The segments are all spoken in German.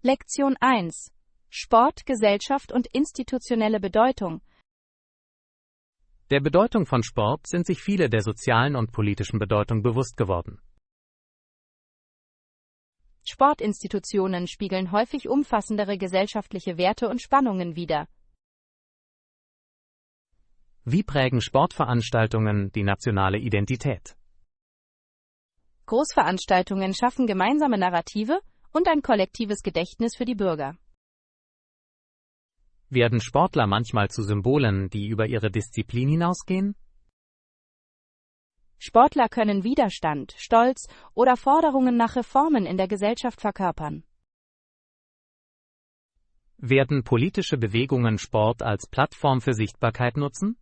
Lektion 1. Sport, Gesellschaft und institutionelle Bedeutung. Der Bedeutung von Sport sind sich viele der sozialen und politischen Bedeutung bewusst geworden. Sportinstitutionen spiegeln häufig umfassendere gesellschaftliche Werte und Spannungen wider. Wie prägen Sportveranstaltungen die nationale Identität? Großveranstaltungen schaffen gemeinsame Narrative und ein kollektives Gedächtnis für die Bürger. Werden Sportler manchmal zu Symbolen, die über ihre Disziplin hinausgehen? Sportler können Widerstand, Stolz oder Forderungen nach Reformen in der Gesellschaft verkörpern. Werden politische Bewegungen Sport als Plattform für Sichtbarkeit nutzen?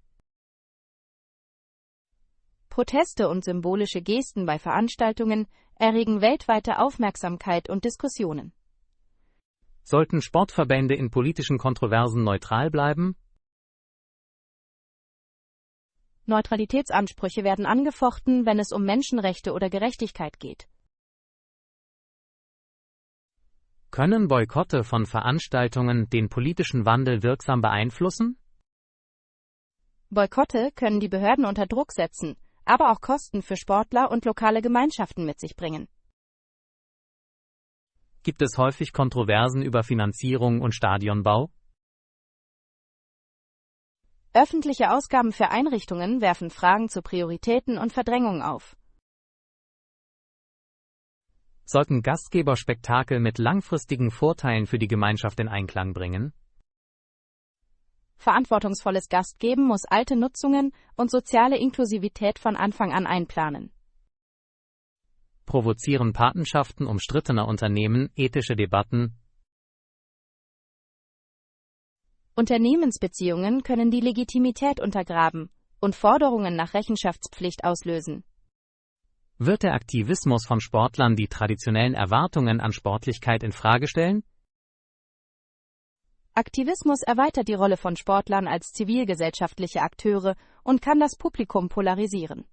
Proteste und symbolische Gesten bei Veranstaltungen erregen weltweite Aufmerksamkeit und Diskussionen. Sollten Sportverbände in politischen Kontroversen neutral bleiben? Neutralitätsansprüche werden angefochten, wenn es um Menschenrechte oder Gerechtigkeit geht. Können Boykotte von Veranstaltungen den politischen Wandel wirksam beeinflussen? Boykotte können die Behörden unter Druck setzen, aber auch Kosten für Sportler und lokale Gemeinschaften mit sich bringen. Gibt es häufig Kontroversen über Finanzierung und Stadionbau? Öffentliche Ausgaben für Einrichtungen werfen Fragen zu Prioritäten und Verdrängung auf. Sollten Gastgeber Spektakel mit langfristigen Vorteilen für die Gemeinschaft in Einklang bringen? Verantwortungsvolles Gastgeben muss alte Nutzungen und soziale Inklusivität von Anfang an einplanen. Provozieren Patenschaften umstrittener Unternehmen ethische Debatten? Unternehmensbeziehungen können die Legitimität untergraben und Forderungen nach Rechenschaftspflicht auslösen. Wird der Aktivismus von Sportlern die traditionellen Erwartungen an Sportlichkeit in Frage stellen? Aktivismus erweitert die Rolle von Sportlern als zivilgesellschaftliche Akteure und kann das Publikum polarisieren.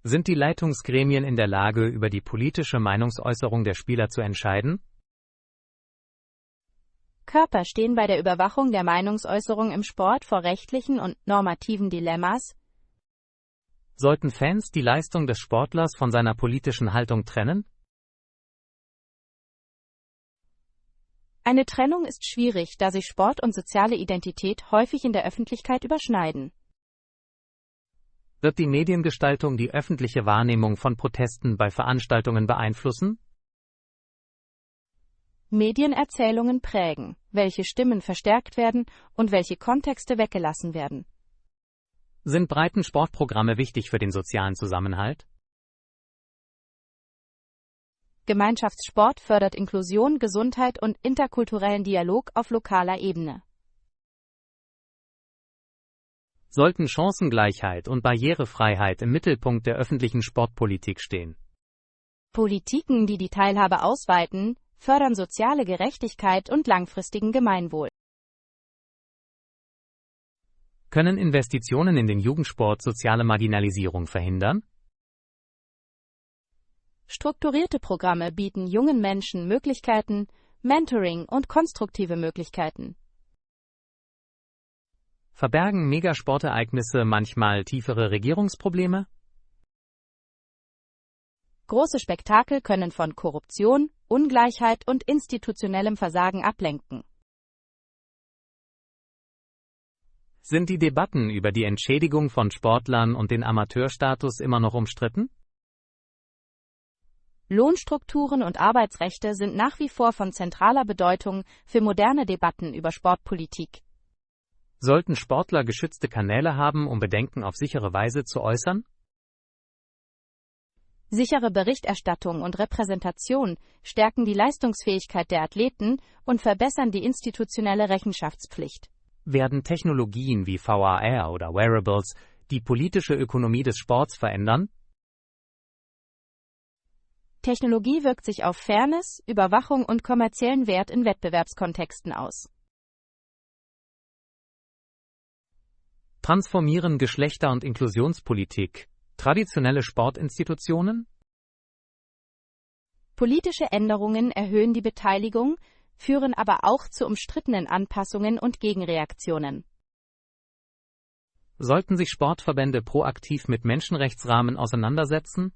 Sind die Leitungsgremien in der Lage, über die politische Meinungsäußerung der Spieler zu entscheiden? Körper stehen bei der Überwachung der Meinungsäußerung im Sport vor rechtlichen und normativen Dilemmas. Sollten Fans die Leistung des Sportlers von seiner politischen Haltung trennen? Eine Trennung ist schwierig, da sich Sport und soziale Identität häufig in der Öffentlichkeit überschneiden. Wird die Mediengestaltung die öffentliche Wahrnehmung von Protesten bei Veranstaltungen beeinflussen? Medienerzählungen prägen, welche Stimmen verstärkt werden und welche Kontexte weggelassen werden. Sind Breitensportprogramme wichtig für den sozialen Zusammenhalt? Gemeinschaftssport fördert Inklusion, Gesundheit und interkulturellen Dialog auf lokaler Ebene. Sollten Chancengleichheit und Barrierefreiheit im Mittelpunkt der öffentlichen Sportpolitik stehen? Politiken, die die Teilhabe ausweiten, fördern soziale Gerechtigkeit und langfristigen Gemeinwohl. Können Investitionen in den Jugendsport soziale Marginalisierung verhindern? Strukturierte Programme bieten jungen Menschen Möglichkeiten, Mentoring und konstruktive Möglichkeiten. Verbergen Megasportereignisse manchmal tiefere Regierungsprobleme? Große Spektakel können von Korruption, Ungleichheit und institutionellem Versagen ablenken. Sind die Debatten über die Entschädigung von Sportlern und den Amateurstatus immer noch umstritten? Lohnstrukturen und Arbeitsrechte sind nach wie vor von zentraler Bedeutung für moderne Debatten über Sportpolitik. Sollten Sportler geschützte Kanäle haben, um Bedenken auf sichere Weise zu äußern? Sichere Berichterstattung und Repräsentation stärken die Leistungsfähigkeit der Athleten und verbessern die institutionelle Rechenschaftspflicht. Werden Technologien wie VAR oder Wearables die politische Ökonomie des Sports verändern? Technologie wirkt sich auf Fairness, Überwachung und kommerziellen Wert in Wettbewerbskontexten aus. Transformieren Geschlechter- und Inklusionspolitik traditionelle Sportinstitutionen? Politische Änderungen erhöhen die Beteiligung, führen aber auch zu umstrittenen Anpassungen und Gegenreaktionen. Sollten sich Sportverbände proaktiv mit Menschenrechtsrahmen auseinandersetzen?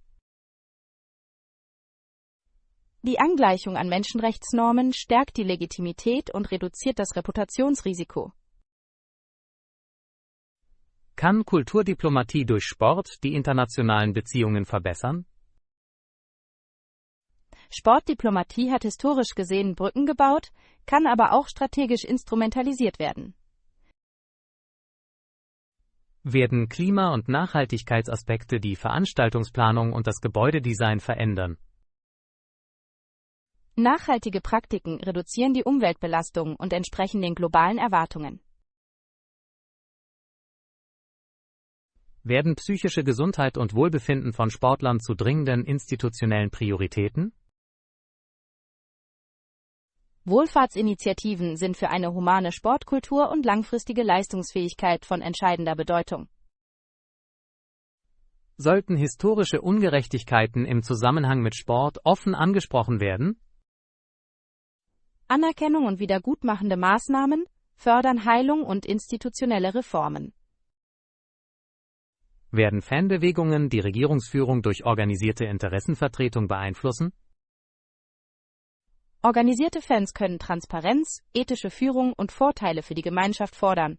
Die Angleichung an Menschenrechtsnormen stärkt die Legitimität und reduziert das Reputationsrisiko. Kann Kulturdiplomatie durch Sport die internationalen Beziehungen verbessern? Sportdiplomatie hat historisch gesehen Brücken gebaut, kann aber auch strategisch instrumentalisiert werden. Werden Klima- und Nachhaltigkeitsaspekte die Veranstaltungsplanung und das Gebäudedesign verändern? Nachhaltige Praktiken reduzieren die Umweltbelastung und entsprechen den globalen Erwartungen. Werden psychische Gesundheit und Wohlbefinden von Sportlern zu dringenden institutionellen Prioritäten? Wohlfahrtsinitiativen sind für eine humane Sportkultur und langfristige Leistungsfähigkeit von entscheidender Bedeutung. Sollten historische Ungerechtigkeiten im Zusammenhang mit Sport offen angesprochen werden? Anerkennung und wiedergutmachende Maßnahmen fördern Heilung und institutionelle Reformen. Werden Fanbewegungen die Regierungsführung durch organisierte Interessenvertretung beeinflussen? Organisierte Fans können Transparenz, ethische Führung und Vorteile für die Gemeinschaft fordern.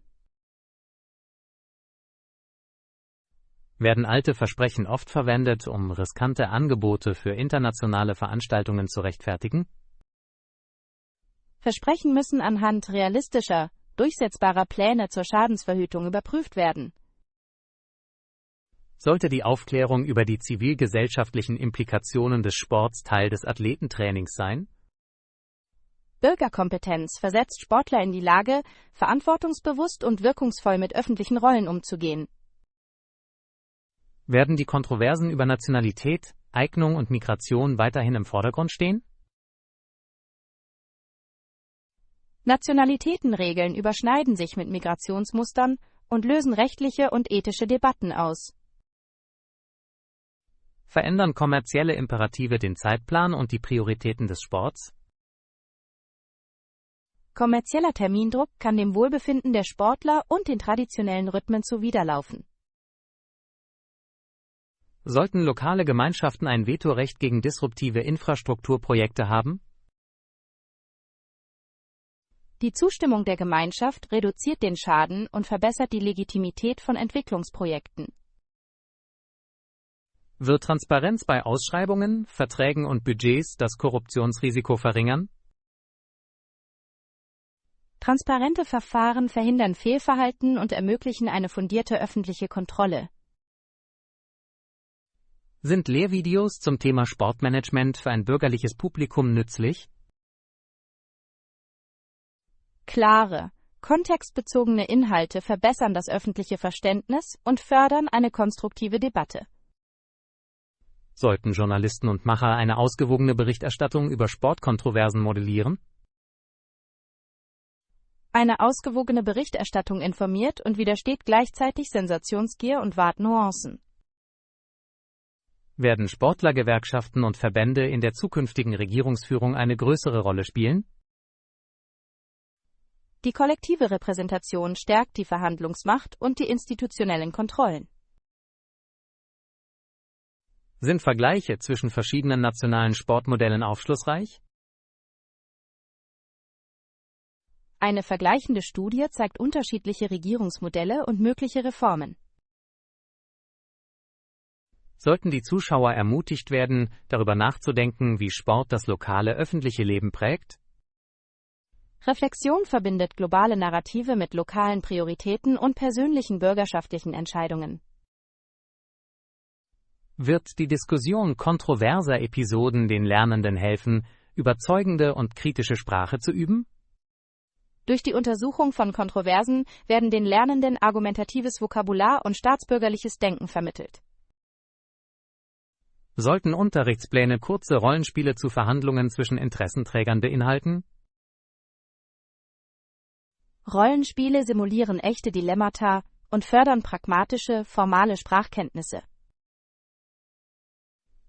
Werden alte Versprechen oft verwendet, um riskante Angebote für internationale Veranstaltungen zu rechtfertigen? Versprechen müssen anhand realistischer, durchsetzbarer Pläne zur Schadensverhütung überprüft werden. Sollte die Aufklärung über die zivilgesellschaftlichen Implikationen des Sports Teil des Athletentrainings sein? Bürgerkompetenz versetzt Sportler in die Lage, verantwortungsbewusst und wirkungsvoll mit öffentlichen Rollen umzugehen. Werden die Kontroversen über Nationalität, Eignung und Migration weiterhin im Vordergrund stehen? Nationalitätenregeln überschneiden sich mit Migrationsmustern und lösen rechtliche und ethische Debatten aus. Verändern kommerzielle Imperative den Zeitplan und die Prioritäten des Sports? Kommerzieller Termindruck kann dem Wohlbefinden der Sportler und den traditionellen Rhythmen zuwiderlaufen. Sollten lokale Gemeinschaften ein Vetorecht gegen disruptive Infrastrukturprojekte haben? Die Zustimmung der Gemeinschaft reduziert den Schaden und verbessert die Legitimität von Entwicklungsprojekten. Wird Transparenz bei Ausschreibungen, Verträgen und Budgets das Korruptionsrisiko verringern? Transparente Verfahren verhindern Fehlverhalten und ermöglichen eine fundierte öffentliche Kontrolle. Sind Lehrvideos zum Thema Sportmanagement für ein bürgerliches Publikum nützlich? Klare, kontextbezogene Inhalte verbessern das öffentliche Verständnis und fördern eine konstruktive Debatte. Sollten Journalisten und Macher eine ausgewogene Berichterstattung über Sportkontroversen modellieren? Eine ausgewogene Berichterstattung informiert und widersteht gleichzeitig Sensationsgier und wahrt Nuancen. Werden Sportlergewerkschaften und Verbände in der zukünftigen Regierungsführung eine größere Rolle spielen? Die kollektive Repräsentation stärkt die Verhandlungsmacht und die institutionellen Kontrollen. Sind Vergleiche zwischen verschiedenen nationalen Sportmodellen aufschlussreich? Eine vergleichende Studie zeigt unterschiedliche Regierungsmodelle und mögliche Reformen. Sollten die Zuschauer ermutigt werden, darüber nachzudenken, wie Sport das lokale öffentliche Leben prägt? Reflexion verbindet globale Narrative mit lokalen Prioritäten und persönlichen bürgerschaftlichen Entscheidungen. Wird die Diskussion kontroverser Episoden den Lernenden helfen, überzeugende und kritische Sprache zu üben? Durch die Untersuchung von Kontroversen werden den Lernenden argumentatives Vokabular und staatsbürgerliches Denken vermittelt. Sollten Unterrichtspläne kurze Rollenspiele zu Verhandlungen zwischen Interessenträgern beinhalten? Rollenspiele simulieren echte Dilemmata und fördern pragmatische, formale Sprachkenntnisse.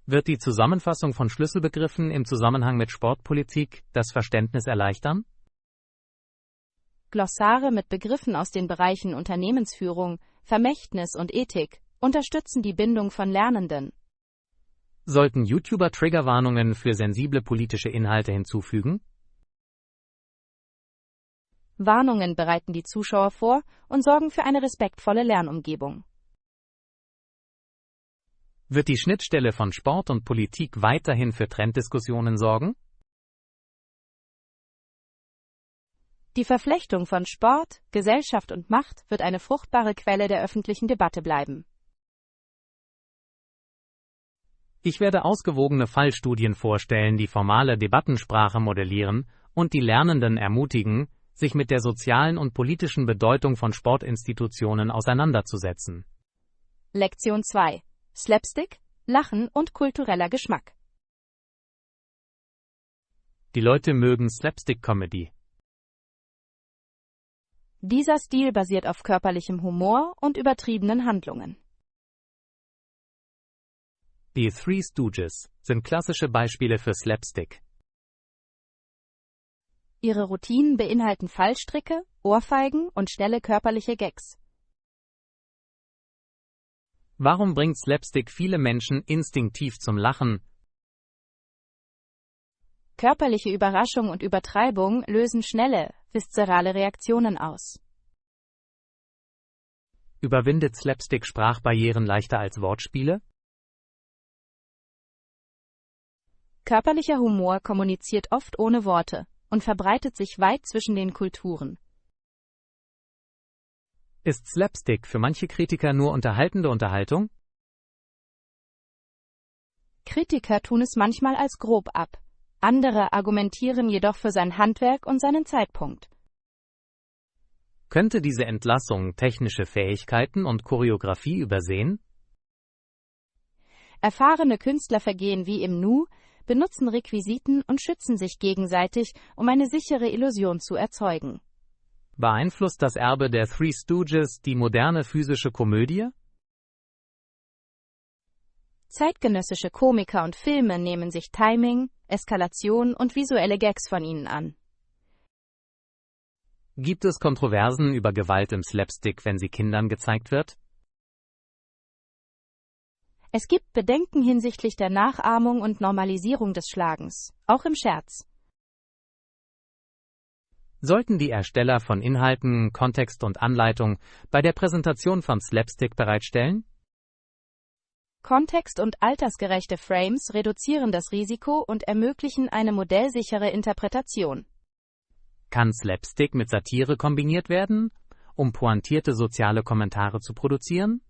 Wird die Zusammenfassung von Schlüsselbegriffen im Zusammenhang mit Sportpolitik das Verständnis erleichtern? Glossare mit Begriffen aus den Bereichen Unternehmensführung, Vermächtnis und Ethik unterstützen die Bindung von Lernenden. Sollten YouTuber Triggerwarnungen für sensible politische Inhalte hinzufügen? Warnungen bereiten die Zuschauer vor und sorgen für eine respektvolle Lernumgebung. Wird die Schnittstelle von Sport und Politik weiterhin für Trenddiskussionen sorgen? Die Verflechtung von Sport, Gesellschaft und Macht wird eine fruchtbare Quelle der öffentlichen Debatte bleiben. Ich werde ausgewogene Fallstudien vorstellen, die formale Debattensprache modellieren und die Lernenden ermutigen, sich mit der sozialen und politischen Bedeutung von Sportinstitutionen auseinanderzusetzen. Lektion 2: Slapstick, Lachen und kultureller Geschmack. Die Leute mögen Slapstick-Comedy. Dieser Stil basiert auf körperlichem Humor und übertriebenen Handlungen. Die Three Stooges sind klassische Beispiele für Slapstick. Ihre Routinen beinhalten Fallstricke, Ohrfeigen und schnelle körperliche Gags. Warum bringt Slapstick viele Menschen instinktiv zum Lachen? Körperliche Überraschung und Übertreibung lösen schnelle, viszerale Reaktionen aus. Überwindet Slapstick Sprachbarrieren leichter als Wortspiele? Körperlicher Humor kommuniziert oft ohne Worte und verbreitet sich weit zwischen den Kulturen. Ist Slapstick für manche Kritiker nur unterhaltende Unterhaltung? Kritiker tun es manchmal als grob ab. Andere argumentieren jedoch für sein Handwerk und seinen Zeitpunkt. Könnte diese Entlassung technische Fähigkeiten und Choreografie übersehen? Erfahrene Künstler vergehen wie im Nu, benutzen Requisiten und schützen sich gegenseitig, um eine sichere Illusion zu erzeugen. Beeinflusst das Erbe der Three Stooges die moderne physische Komödie? Zeitgenössische Komiker und Filme nehmen sich Timing, Eskalation und visuelle Gags von ihnen an. Gibt es Kontroversen über Gewalt im Slapstick, wenn sie Kindern gezeigt wird? Es gibt Bedenken hinsichtlich der Nachahmung und Normalisierung des Schlagens, auch im Scherz. Sollten die Ersteller von Inhalten, Kontext und Anleitung bei der Präsentation von Slapstick bereitstellen? Kontext- und altersgerechte Frames reduzieren das Risiko und ermöglichen eine modellsichere Interpretation. Kann Slapstick mit Satire kombiniert werden, um pointierte soziale Kommentare zu produzieren?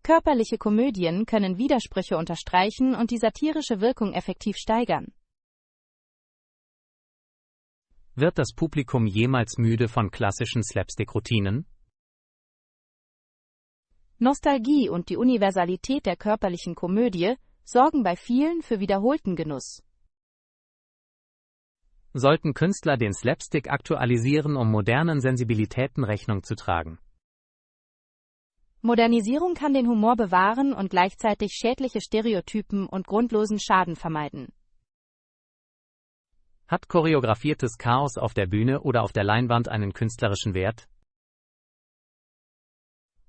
Körperliche Komödien können Widersprüche unterstreichen und die satirische Wirkung effektiv steigern. Wird das Publikum jemals müde von klassischen Slapstick-Routinen? Nostalgie und die Universalität der körperlichen Komödie sorgen bei vielen für wiederholten Genuss. Sollten Künstler den Slapstick aktualisieren, um modernen Sensibilitäten Rechnung zu tragen? Modernisierung kann den Humor bewahren und gleichzeitig schädliche Stereotypen und grundlosen Schaden vermeiden. Hat choreografiertes Chaos auf der Bühne oder auf der Leinwand einen künstlerischen Wert?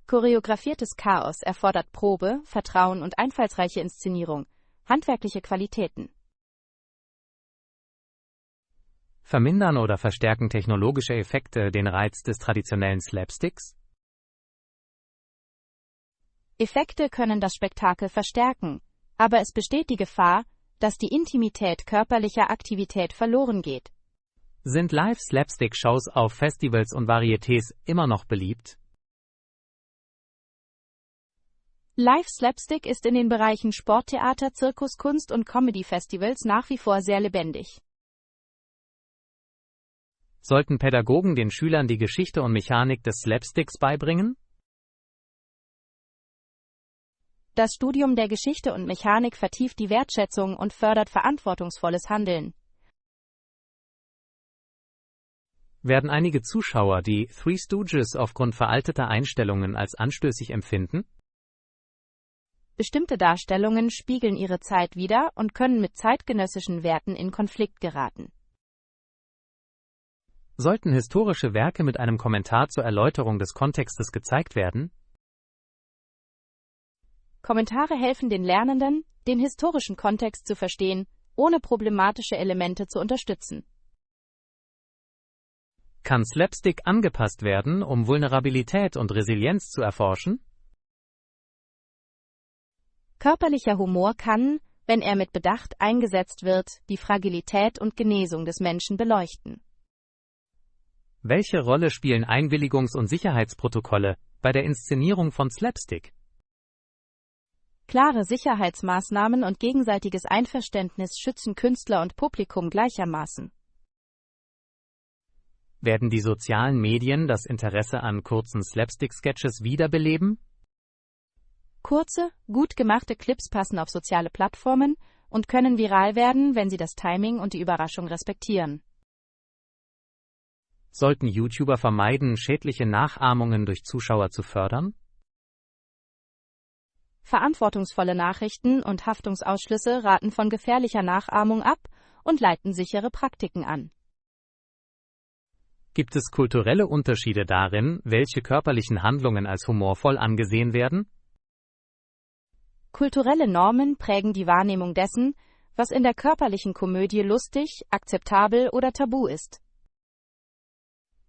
Choreografiertes Chaos erfordert Probe, Vertrauen und einfallsreiche Inszenierung, handwerkliche Qualitäten. Vermindern oder verstärken technologische Effekte den Reiz des traditionellen Slapsticks? Effekte können das Spektakel verstärken, aber es besteht die Gefahr, dass die Intimität körperlicher Aktivität verloren geht. Sind Live-Slapstick-Shows auf Festivals und Varietés immer noch beliebt? Live-Slapstick ist in den Bereichen Sporttheater, Zirkus, Kunst und Comedy-Festivals nach wie vor sehr lebendig. Sollten Pädagogen den Schülern die Geschichte und Mechanik des Slapsticks beibringen? Das Studium der Geschichte und Mechanik vertieft die Wertschätzung und fördert verantwortungsvolles Handeln. Werden einige Zuschauer die Three Stooges aufgrund veralteter Einstellungen als anstößig empfinden? Bestimmte Darstellungen spiegeln ihre Zeit wider und können mit zeitgenössischen Werten in Konflikt geraten. Sollten historische Werke mit einem Kommentar zur Erläuterung des Kontextes gezeigt werden? Kommentare helfen den Lernenden, den historischen Kontext zu verstehen, ohne problematische Elemente zu unterstützen. Kann Slapstick angepasst werden, um Vulnerabilität und Resilienz zu erforschen? Körperlicher Humor kann, wenn er mit Bedacht eingesetzt wird, die Fragilität und Genesung des Menschen beleuchten. Welche Rolle spielen Einwilligungs- und Sicherheitsprotokolle bei der Inszenierung von Slapstick? Klare Sicherheitsmaßnahmen und gegenseitiges Einverständnis schützen Künstler und Publikum gleichermaßen. Werden die sozialen Medien das Interesse an kurzen Slapstick-Sketches wiederbeleben? Kurze, gut gemachte Clips passen auf soziale Plattformen und können viral werden, wenn sie das Timing und die Überraschung respektieren. Sollten YouTuber vermeiden, schädliche Nachahmungen durch Zuschauer zu fördern? Verantwortungsvolle Nachrichten und Haftungsausschlüsse raten von gefährlicher Nachahmung ab und leiten sichere Praktiken an. Gibt es kulturelle Unterschiede darin, welche körperlichen Handlungen als humorvoll angesehen werden? Kulturelle Normen prägen die Wahrnehmung dessen, was in der körperlichen Komödie lustig, akzeptabel oder tabu ist.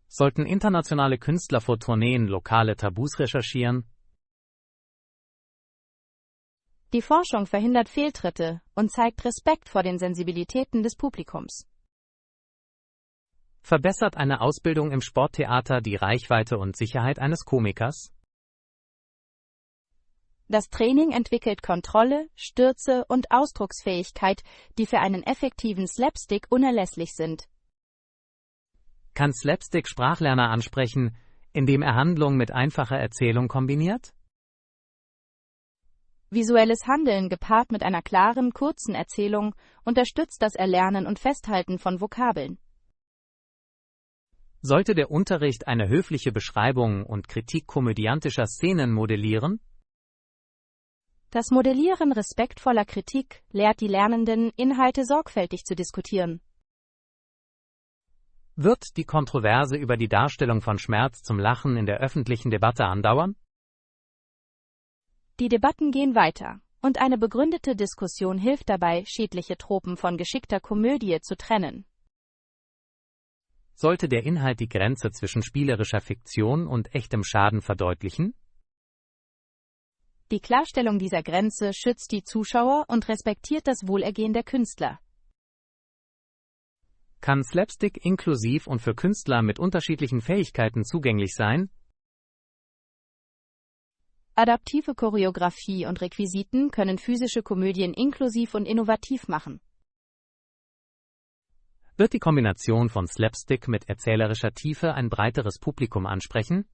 Sollten internationale Künstler vor Tourneen lokale Tabus recherchieren? Die Forschung verhindert Fehltritte und zeigt Respekt vor den Sensibilitäten des Publikums. Verbessert eine Ausbildung im Sporttheater die Reichweite und Sicherheit eines Komikers? Das Training entwickelt Kontrolle, Stürze und Ausdrucksfähigkeit, die für einen effektiven Slapstick unerlässlich sind. Kann Slapstick Sprachlerner ansprechen, indem er Handlung mit einfacher Erzählung kombiniert? Visuelles Handeln gepaart mit einer klaren, kurzen Erzählung unterstützt das Erlernen und Festhalten von Vokabeln. Sollte der Unterricht eine höfliche Beschreibung und Kritik komödiantischer Szenen modellieren? Das Modellieren respektvoller Kritik lehrt die Lernenden, Inhalte sorgfältig zu diskutieren. Wird die Kontroverse über die Darstellung von Schmerz zum Lachen in der öffentlichen Debatte andauern? Die Debatten gehen weiter, und eine begründete Diskussion hilft dabei, schädliche Tropen von geschickter Komödie zu trennen. Sollte der Inhalt die Grenze zwischen spielerischer Fiktion und echtem Schaden verdeutlichen? Die Klarstellung dieser Grenze schützt die Zuschauer und respektiert das Wohlergehen der Künstler. Kann Slapstick inklusiv und für Künstler mit unterschiedlichen Fähigkeiten zugänglich sein? Adaptive Choreografie und Requisiten können physische Komödien inklusiv und innovativ machen. Wird die Kombination von Slapstick mit erzählerischer Tiefe ein breiteres Publikum ansprechen?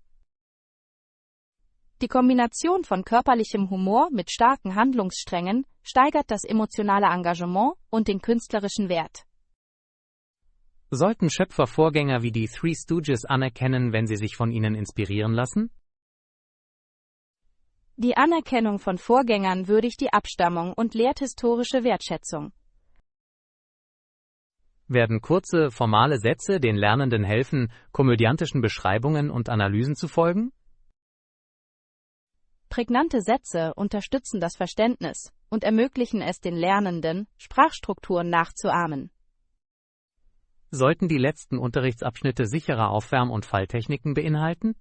Die Kombination von körperlichem Humor mit starken Handlungssträngen steigert das emotionale Engagement und den künstlerischen Wert. Sollten Schöpfer Vorgänger wie die Three Stooges anerkennen, wenn sie sich von ihnen inspirieren lassen? Die Anerkennung von Vorgängern würdigt die Abstammung und lehrt historische Wertschätzung. Werden kurze, formale Sätze den Lernenden helfen, komödiantischen Beschreibungen und Analysen zu folgen? Prägnante Sätze unterstützen das Verständnis und ermöglichen es den Lernenden, Sprachstrukturen nachzuahmen. Sollten die letzten Unterrichtsabschnitte sichere Aufwärm- und Falltechniken beinhalten?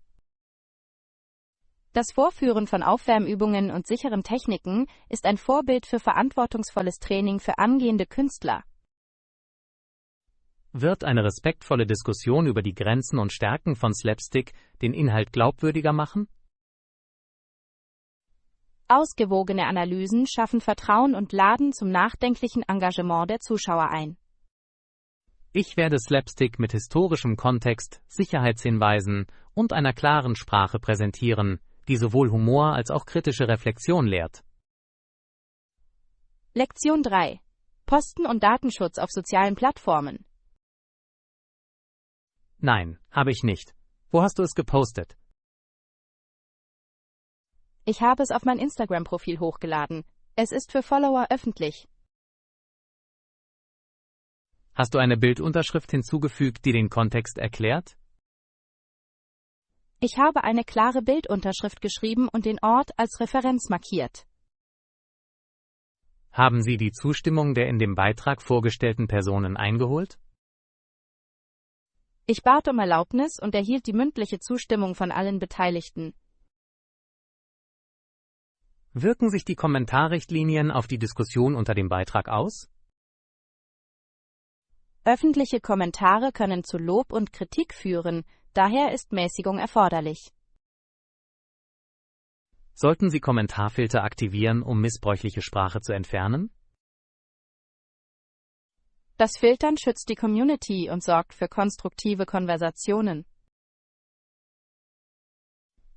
Das Vorführen von Aufwärmübungen und sicheren Techniken ist ein Vorbild für verantwortungsvolles Training für angehende Künstler. Wird eine respektvolle Diskussion über die Grenzen und Stärken von Slapstick den Inhalt glaubwürdiger machen? Ausgewogene Analysen schaffen Vertrauen und laden zum nachdenklichen Engagement der Zuschauer ein. Ich werde Slapstick mit historischem Kontext, Sicherheitshinweisen und einer klaren Sprache präsentieren, die sowohl Humor als auch kritische Reflexion lehrt. Lektion 3. Posten und Datenschutz auf sozialen Plattformen. Nein, habe ich nicht. Wo hast du es gepostet? Ich habe es auf mein Instagram-Profil hochgeladen. Es ist für Follower öffentlich. Hast du eine Bildunterschrift hinzugefügt, die den Kontext erklärt? Ich habe eine klare Bildunterschrift geschrieben und den Ort als Referenz markiert. Haben Sie die Zustimmung der in dem Beitrag vorgestellten Personen eingeholt? Ich bat um Erlaubnis und erhielt die mündliche Zustimmung von allen Beteiligten. Wirken sich die Kommentarrichtlinien auf die Diskussion unter dem Beitrag aus? Öffentliche Kommentare können zu Lob und Kritik führen, daher ist Mäßigung erforderlich. Sollten Sie Kommentarfilter aktivieren, um missbräuchliche Sprache zu entfernen? Das Filtern schützt die Community und sorgt für konstruktive Konversationen.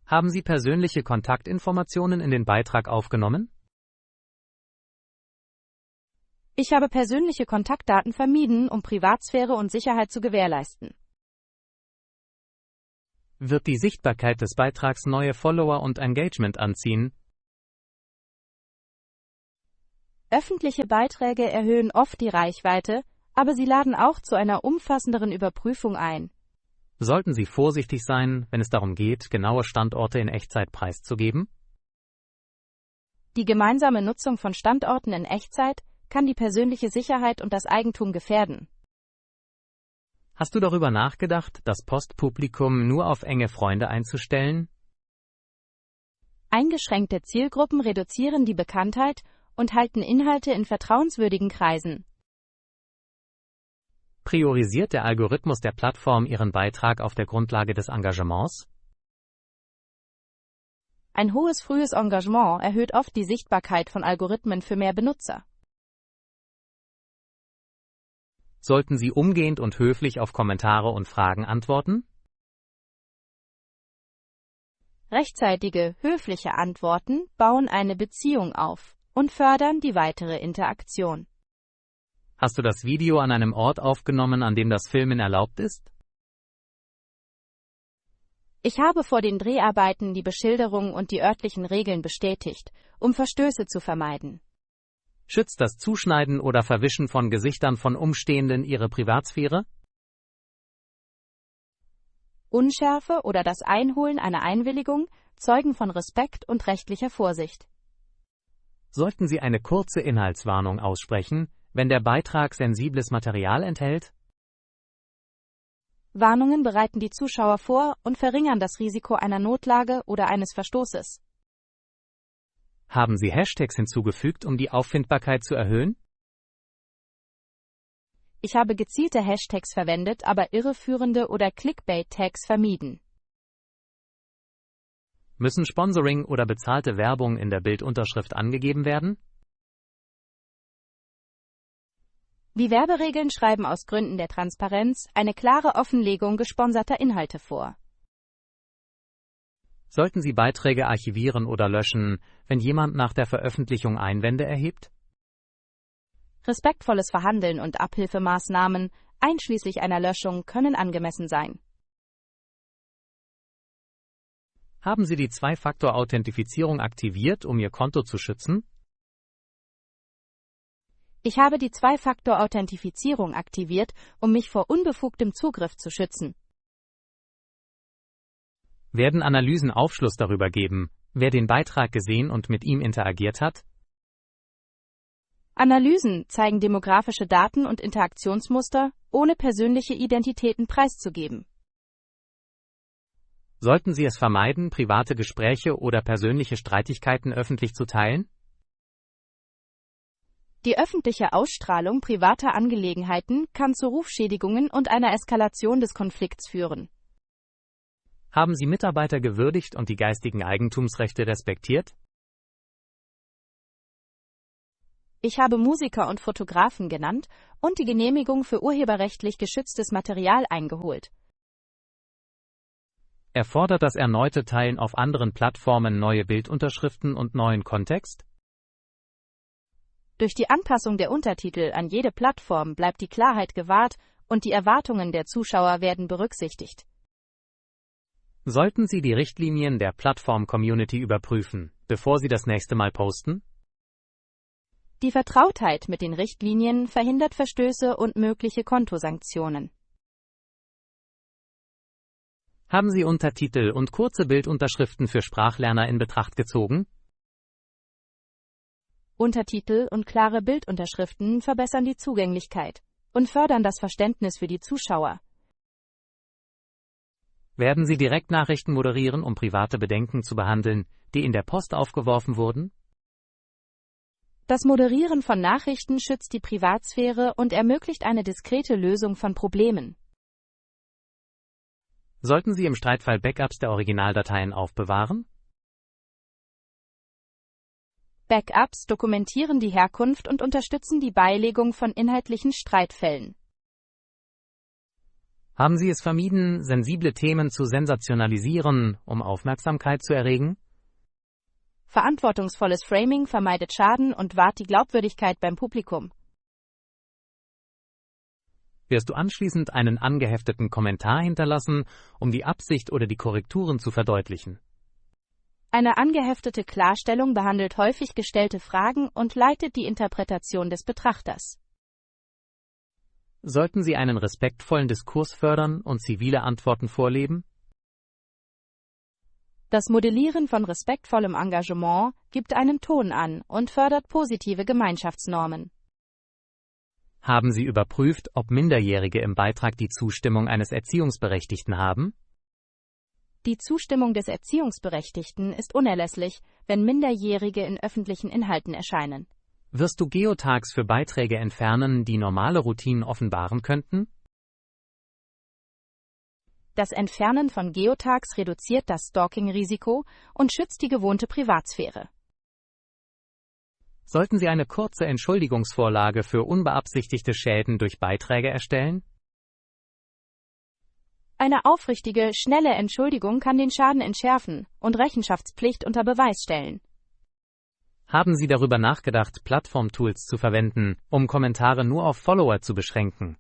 Haben Sie persönliche Kontaktinformationen in den Beitrag aufgenommen? Ich habe persönliche Kontaktdaten vermieden, um Privatsphäre und Sicherheit zu gewährleisten. Wird die Sichtbarkeit des Beitrags neue Follower und Engagement anziehen? Öffentliche Beiträge erhöhen oft die Reichweite, aber sie laden auch zu einer umfassenderen Überprüfung ein. Sollten Sie vorsichtig sein, wenn es darum geht, genaue Standorte in Echtzeit preiszugeben? Die gemeinsame Nutzung von Standorten in Echtzeit kann die persönliche Sicherheit und das Eigentum gefährden. Hast du darüber nachgedacht, das Postpublikum nur auf enge Freunde einzustellen? Eingeschränkte Zielgruppen reduzieren die Bekanntheit und halten Inhalte in vertrauenswürdigen Kreisen. Priorisiert der Algorithmus der Plattform Ihren Beitrag auf der Grundlage des Engagements? Ein hohes frühes Engagement erhöht oft die Sichtbarkeit von Algorithmen für mehr Benutzer. Sollten Sie umgehend und höflich auf Kommentare und Fragen antworten? Rechtzeitige, höfliche Antworten bauen eine Beziehung auf und fördern die weitere Interaktion. Hast du das Video an einem Ort aufgenommen, an dem das Filmen erlaubt ist? Ich habe vor den Dreharbeiten die Beschilderung und die örtlichen Regeln bestätigt, um Verstöße zu vermeiden. Schützt das Zuschneiden oder Verwischen von Gesichtern von Umstehenden Ihre Privatsphäre? Unschärfe oder das Einholen einer Einwilligung zeugen von Respekt und rechtlicher Vorsicht. Sollten Sie eine kurze Inhaltswarnung aussprechen, wenn der Beitrag sensibles Material enthält? Warnungen bereiten die Zuschauer vor und verringern das Risiko einer Notlage oder eines Verstoßes. Haben Sie Hashtags hinzugefügt, um die Auffindbarkeit zu erhöhen? Ich habe gezielte Hashtags verwendet, aber irreführende oder Clickbait-Tags vermieden. Müssen Sponsoring oder bezahlte Werbung in der Bildunterschrift angegeben werden? Die Werberegeln schreiben aus Gründen der Transparenz eine klare Offenlegung gesponserter Inhalte vor. Sollten Sie Beiträge archivieren oder löschen, wenn jemand nach der Veröffentlichung Einwände erhebt? Respektvolles Verhandeln und Abhilfemaßnahmen, einschließlich einer Löschung, können angemessen sein. Haben Sie die Zwei-Faktor-Authentifizierung aktiviert, um Ihr Konto zu schützen? Ich habe die Zwei-Faktor-Authentifizierung aktiviert, um mich vor unbefugtem Zugriff zu schützen. Werden Analysen Aufschluss darüber geben, wer den Beitrag gesehen und mit ihm interagiert hat? Analysen zeigen demografische Daten und Interaktionsmuster, ohne persönliche Identitäten preiszugeben. Sollten Sie es vermeiden, private Gespräche oder persönliche Streitigkeiten öffentlich zu teilen? Die öffentliche Ausstrahlung privater Angelegenheiten kann zu Rufschädigungen und einer Eskalation des Konflikts führen. Haben Sie Mitarbeiter gewürdigt und die geistigen Eigentumsrechte respektiert? Ich habe Musiker und Fotografen genannt und die Genehmigung für urheberrechtlich geschütztes Material eingeholt. Erfordert das erneute Teilen auf anderen Plattformen neue Bildunterschriften und neuen Kontext? Durch die Anpassung der Untertitel an jede Plattform bleibt die Klarheit gewahrt und die Erwartungen der Zuschauer werden berücksichtigt. Sollten Sie die Richtlinien der Plattform-Community überprüfen, bevor Sie das nächste Mal posten? Die Vertrautheit mit den Richtlinien verhindert Verstöße und mögliche Kontosanktionen. Haben Sie Untertitel und kurze Bildunterschriften für Sprachlerner in Betracht gezogen? Untertitel und klare Bildunterschriften verbessern die Zugänglichkeit und fördern das Verständnis für die Zuschauer. Werden Sie Direktnachrichten moderieren, um private Bedenken zu behandeln, die in der Post aufgeworfen wurden? Das Moderieren von Nachrichten schützt die Privatsphäre und ermöglicht eine diskrete Lösung von Problemen. Sollten Sie im Streitfall Backups der Originaldateien aufbewahren? Backups dokumentieren die Herkunft und unterstützen die Beilegung von inhaltlichen Streitfällen. Haben Sie es vermieden, sensible Themen zu sensationalisieren, um Aufmerksamkeit zu erregen? Verantwortungsvolles Framing vermeidet Schaden und wahrt die Glaubwürdigkeit beim Publikum. Wirst du anschließend einen angehefteten Kommentar hinterlassen, um die Absicht oder die Korrekturen zu verdeutlichen? Eine angeheftete Klarstellung behandelt häufig gestellte Fragen und leitet die Interpretation des Betrachters. Sollten Sie einen respektvollen Diskurs fördern und zivile Antworten vorleben? Das Modellieren von respektvollem Engagement gibt einen Ton an und fördert positive Gemeinschaftsnormen. Haben Sie überprüft, ob Minderjährige im Beitrag die Zustimmung eines Erziehungsberechtigten haben? Die Zustimmung des Erziehungsberechtigten ist unerlässlich, wenn Minderjährige in öffentlichen Inhalten erscheinen. Wirst du Geotags für Beiträge entfernen, die normale Routinen offenbaren könnten? Das Entfernen von Geotags reduziert das Stalking-Risiko und schützt die gewohnte Privatsphäre. Sollten Sie eine kurze Entschuldigungsvorlage für unbeabsichtigte Schäden durch Beiträge erstellen? Eine aufrichtige, schnelle Entschuldigung kann den Schaden entschärfen und Rechenschaftspflicht unter Beweis stellen. Haben Sie darüber nachgedacht, Plattform-Tools zu verwenden, um Kommentare nur auf Follower zu beschränken?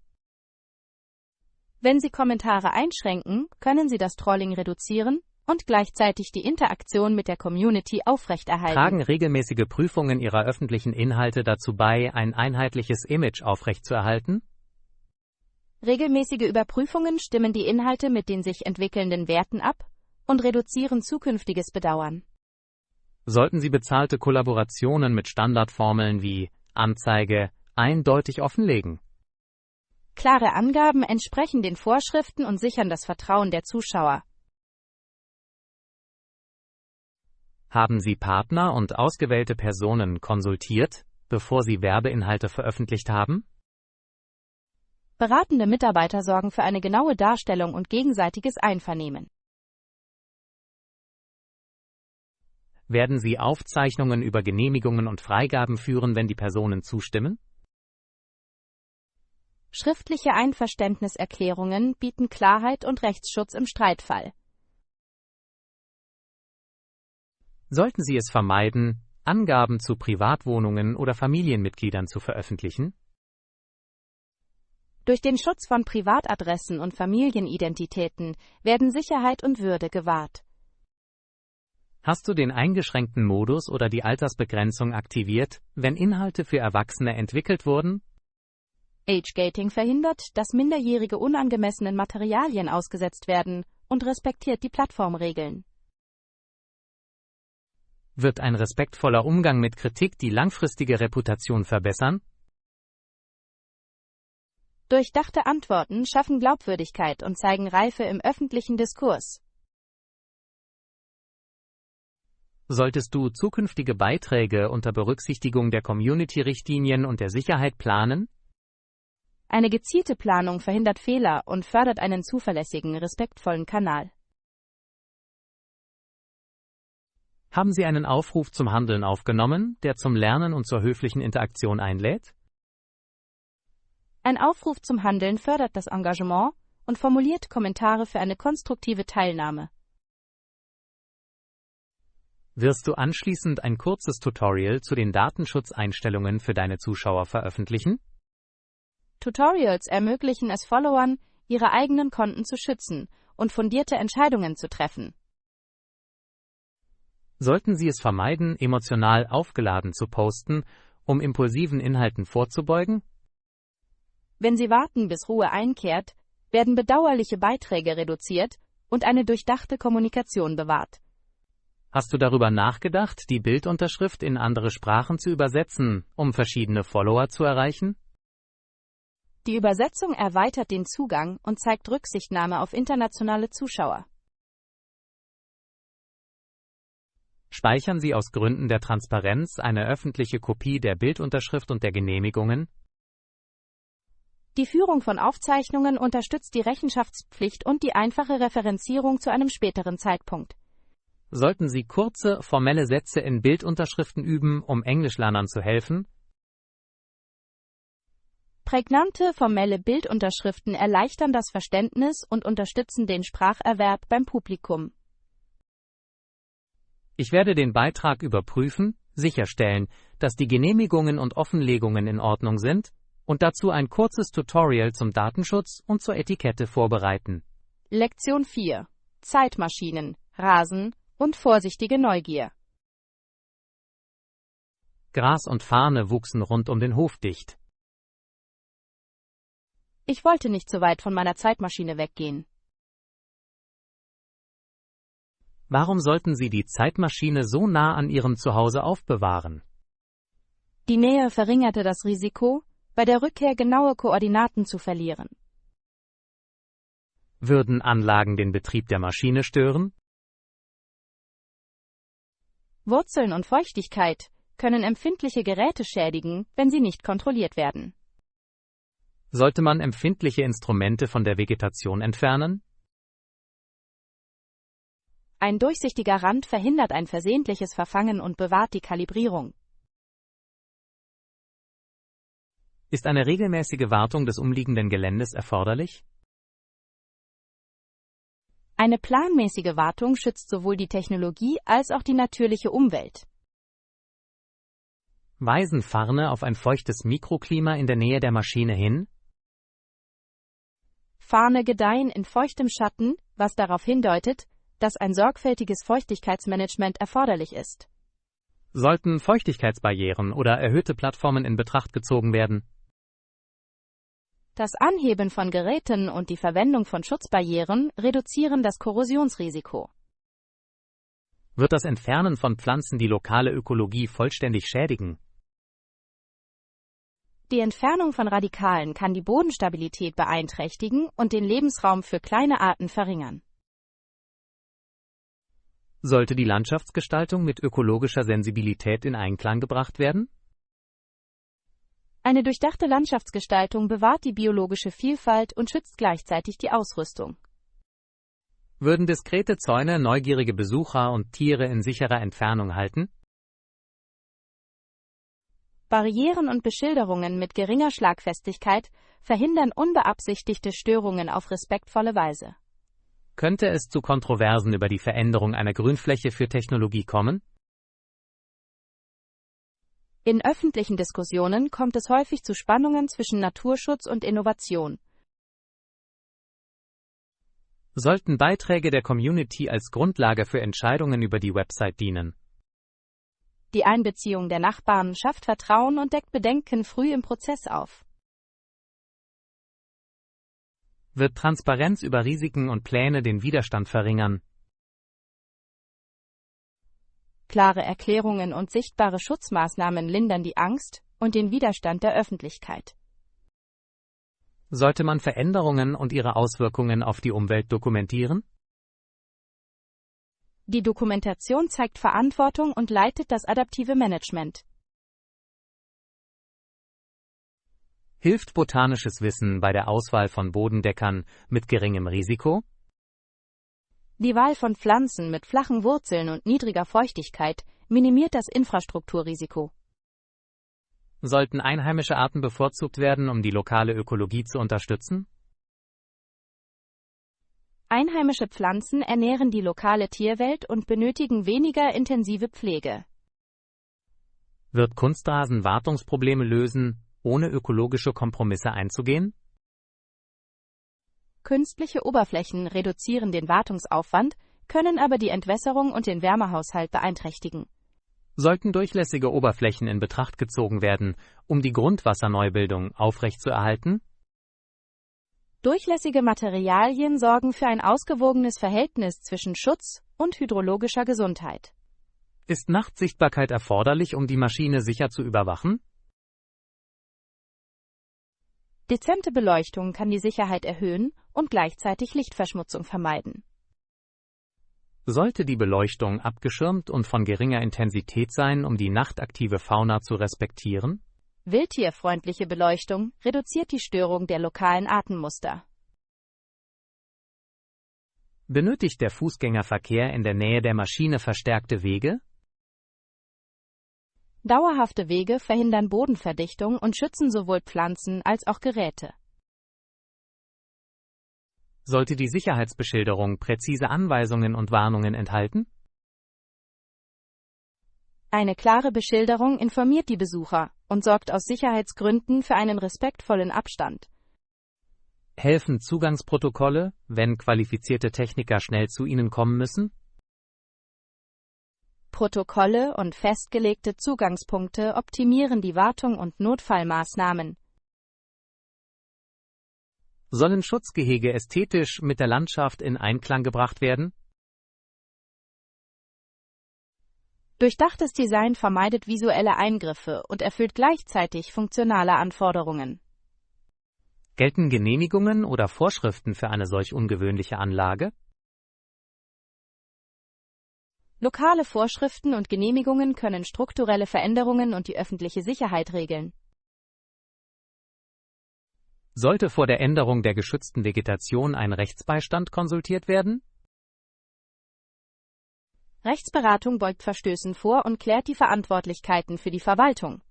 Wenn Sie Kommentare einschränken, können Sie das Trolling reduzieren und gleichzeitig die Interaktion mit der Community aufrechterhalten. Tragen regelmäßige Prüfungen Ihrer öffentlichen Inhalte dazu bei, ein einheitliches Image aufrechtzuerhalten? Regelmäßige Überprüfungen stimmen die Inhalte mit den sich entwickelnden Werten ab und reduzieren zukünftiges Bedauern. Sollten Sie bezahlte Kollaborationen mit Standardformeln wie Anzeige eindeutig offenlegen? Klare Angaben entsprechen den Vorschriften und sichern das Vertrauen der Zuschauer. Haben Sie Partner und ausgewählte Personen konsultiert, bevor Sie Werbeinhalte veröffentlicht haben? Beratende Mitarbeiter sorgen für eine genaue Darstellung und gegenseitiges Einvernehmen. Werden Sie Aufzeichnungen über Genehmigungen und Freigaben führen, wenn die Personen zustimmen? Schriftliche Einverständniserklärungen bieten Klarheit und Rechtsschutz im Streitfall. Sollten Sie es vermeiden, Angaben zu Privatwohnungen oder Familienmitgliedern zu veröffentlichen? Durch den Schutz von Privatadressen und Familienidentitäten werden Sicherheit und Würde gewahrt. Hast du den eingeschränkten Modus oder die Altersbegrenzung aktiviert, wenn Inhalte für Erwachsene entwickelt wurden? Age-Gating verhindert, dass Minderjährige unangemessenen Materialien ausgesetzt werden und respektiert die Plattformregeln. Wird ein respektvoller Umgang mit Kritik die langfristige Reputation verbessern? Durchdachte Antworten schaffen Glaubwürdigkeit und zeigen Reife im öffentlichen Diskurs. Solltest du zukünftige Beiträge unter Berücksichtigung der Community-Richtlinien und der Sicherheit planen? Eine gezielte Planung verhindert Fehler und fördert einen zuverlässigen, respektvollen Kanal. Haben Sie einen Aufruf zum Handeln aufgenommen, der zum Lernen und zur höflichen Interaktion einlädt? Ein Aufruf zum Handeln fördert das Engagement und formuliert Kommentare für eine konstruktive Teilnahme. Wirst du anschließend ein kurzes Tutorial zu den Datenschutzeinstellungen für deine Zuschauer veröffentlichen? Tutorials ermöglichen es Followern, ihre eigenen Konten zu schützen und fundierte Entscheidungen zu treffen. Sollten Sie es vermeiden, emotional aufgeladen zu posten, um impulsiven Inhalten vorzubeugen? Wenn Sie warten, bis Ruhe einkehrt, werden bedauerliche Beiträge reduziert und eine durchdachte Kommunikation bewahrt. Hast du darüber nachgedacht, die Bildunterschrift in andere Sprachen zu übersetzen, um verschiedene Follower zu erreichen? Die Übersetzung erweitert den Zugang und zeigt Rücksichtnahme auf internationale Zuschauer. Speichern Sie aus Gründen der Transparenz eine öffentliche Kopie der Bildunterschrift und der Genehmigungen? Die Führung von Aufzeichnungen unterstützt die Rechenschaftspflicht und die einfache Referenzierung zu einem späteren Zeitpunkt. Sollten Sie kurze, formelle Sätze in Bildunterschriften üben, um Englischlernern zu helfen? Prägnante, formelle Bildunterschriften erleichtern das Verständnis und unterstützen den Spracherwerb beim Publikum. Ich werde den Beitrag überprüfen, sicherstellen, dass die Genehmigungen und Offenlegungen in Ordnung sind und dazu ein kurzes Tutorial zum Datenschutz und zur Etikette vorbereiten. Lektion 4. Zeitmaschinen, Rasen und vorsichtige Neugier. Gras und Farne wuchsen rund um den Hof dicht. Ich wollte nicht so weit von meiner Zeitmaschine weggehen. Warum sollten Sie die Zeitmaschine so nah an Ihrem Zuhause aufbewahren? Die Nähe verringerte das Risiko, bei der Rückkehr genaue Koordinaten zu verlieren. Würden Anlagen den Betrieb der Maschine stören? Wurzeln und Feuchtigkeit können empfindliche Geräte schädigen, wenn sie nicht kontrolliert werden. Sollte man empfindliche Instrumente von der Vegetation entfernen? Ein durchsichtiger Rand verhindert ein versehentliches Verfangen und bewahrt die Kalibrierung. Ist eine regelmäßige Wartung des umliegenden Geländes erforderlich? Eine planmäßige Wartung schützt sowohl die Technologie als auch die natürliche Umwelt. Weisen Farne auf ein feuchtes Mikroklima in der Nähe der Maschine hin? Farne gedeihen in feuchtem Schatten, was darauf hindeutet, dass ein sorgfältiges Feuchtigkeitsmanagement erforderlich ist. Sollten Feuchtigkeitsbarrieren oder erhöhte Plattformen in Betracht gezogen werden? Das Anheben von Geräten und die Verwendung von Schutzbarrieren reduzieren das Korrosionsrisiko. Wird das Entfernen von Pflanzen die lokale Ökologie vollständig schädigen? Die Entfernung von Radikalen kann die Bodenstabilität beeinträchtigen und den Lebensraum für kleine Arten verringern. Sollte die Landschaftsgestaltung mit ökologischer Sensibilität in Einklang gebracht werden? Eine durchdachte Landschaftsgestaltung bewahrt die biologische Vielfalt und schützt gleichzeitig die Ausrüstung. Würden diskrete Zäune neugierige Besucher und Tiere in sicherer Entfernung halten? Barrieren und Beschilderungen mit geringer Schlagfestigkeit verhindern unbeabsichtigte Störungen auf respektvolle Weise. Könnte es zu Kontroversen über die Veränderung einer Grünfläche für Technologie kommen? In öffentlichen Diskussionen kommt es häufig zu Spannungen zwischen Naturschutz und Innovation. Sollten Beiträge der Community als Grundlage für Entscheidungen über die Website dienen? Die Einbeziehung der Nachbarn schafft Vertrauen und deckt Bedenken früh im Prozess auf. Wird Transparenz über Risiken und Pläne den Widerstand verringern? Klare Erklärungen und sichtbare Schutzmaßnahmen lindern die Angst und den Widerstand der Öffentlichkeit. Sollte man Veränderungen und ihre Auswirkungen auf die Umwelt dokumentieren? Die Dokumentation zeigt Verantwortung und leitet das adaptive Management. Hilft botanisches Wissen bei der Auswahl von Bodendeckern mit geringem Risiko? Die Wahl von Pflanzen mit flachen Wurzeln und niedriger Feuchtigkeit minimiert das Infrastrukturrisiko. Sollten einheimische Arten bevorzugt werden, um die lokale Ökologie zu unterstützen? Einheimische Pflanzen ernähren die lokale Tierwelt und benötigen weniger intensive Pflege. Wird Kunstrasen Wartungsprobleme lösen, ohne ökologische Kompromisse einzugehen? Künstliche Oberflächen reduzieren den Wartungsaufwand, können aber die Entwässerung und den Wärmehaushalt beeinträchtigen. Sollten durchlässige Oberflächen in Betracht gezogen werden, um die Grundwasserneubildung aufrechtzuerhalten? Durchlässige Materialien sorgen für ein ausgewogenes Verhältnis zwischen Schutz und hydrologischer Gesundheit. Ist Nachtsichtbarkeit erforderlich, um die Maschine sicher zu überwachen? Dezente Beleuchtung kann die Sicherheit erhöhen und gleichzeitig Lichtverschmutzung vermeiden. Sollte die Beleuchtung abgeschirmt und von geringer Intensität sein, um die nachtaktive Fauna zu respektieren? Wildtierfreundliche Beleuchtung reduziert die Störung der lokalen Artenmuster. Benötigt der Fußgängerverkehr in der Nähe der Maschine verstärkte Wege? Dauerhafte Wege verhindern Bodenverdichtung und schützen sowohl Pflanzen als auch Geräte. Sollte die Sicherheitsbeschilderung präzise Anweisungen und Warnungen enthalten? Eine klare Beschilderung informiert die Besucher und sorgt aus Sicherheitsgründen für einen respektvollen Abstand. Helfen Zugangsprotokolle, wenn qualifizierte Techniker schnell zu ihnen kommen müssen? Protokolle und festgelegte Zugangspunkte optimieren die Wartung und Notfallmaßnahmen. Sollen Schutzgehege ästhetisch mit der Landschaft in Einklang gebracht werden? Durchdachtes Design vermeidet visuelle Eingriffe und erfüllt gleichzeitig funktionale Anforderungen. Gelten Genehmigungen oder Vorschriften für eine solch ungewöhnliche Anlage? Lokale Vorschriften und Genehmigungen können strukturelle Veränderungen und die öffentliche Sicherheit regeln. Sollte vor der Änderung der geschützten Vegetation ein Rechtsbeistand konsultiert werden? Rechtsberatung beugt Verstößen vor und klärt die Verantwortlichkeiten für die Verwaltung.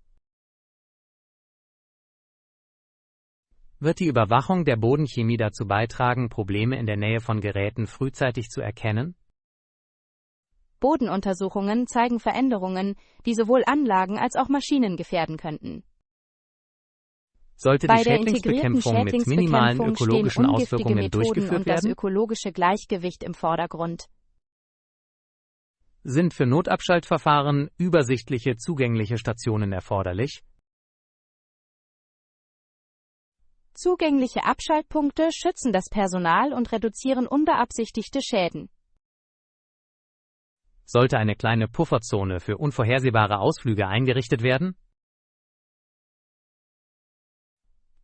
Wird die Überwachung der Bodenchemie dazu beitragen, Probleme in der Nähe von Geräten frühzeitig zu erkennen? Bodenuntersuchungen zeigen Veränderungen, die sowohl Anlagen als auch Maschinen gefährden könnten. Sollte Bei die der Schädlingsbekämpfung mit minimalen ökologischen stehen ungiftige Auswirkungen Methoden durchgeführt und das werden? ökologische Gleichgewicht im Vordergrund. Sind für Notabschaltverfahren übersichtliche, zugängliche Stationen erforderlich? Zugängliche Abschaltpunkte schützen das Personal und reduzieren unbeabsichtigte Schäden. Sollte eine kleine Pufferzone für unvorhersehbare Ausflüge eingerichtet werden?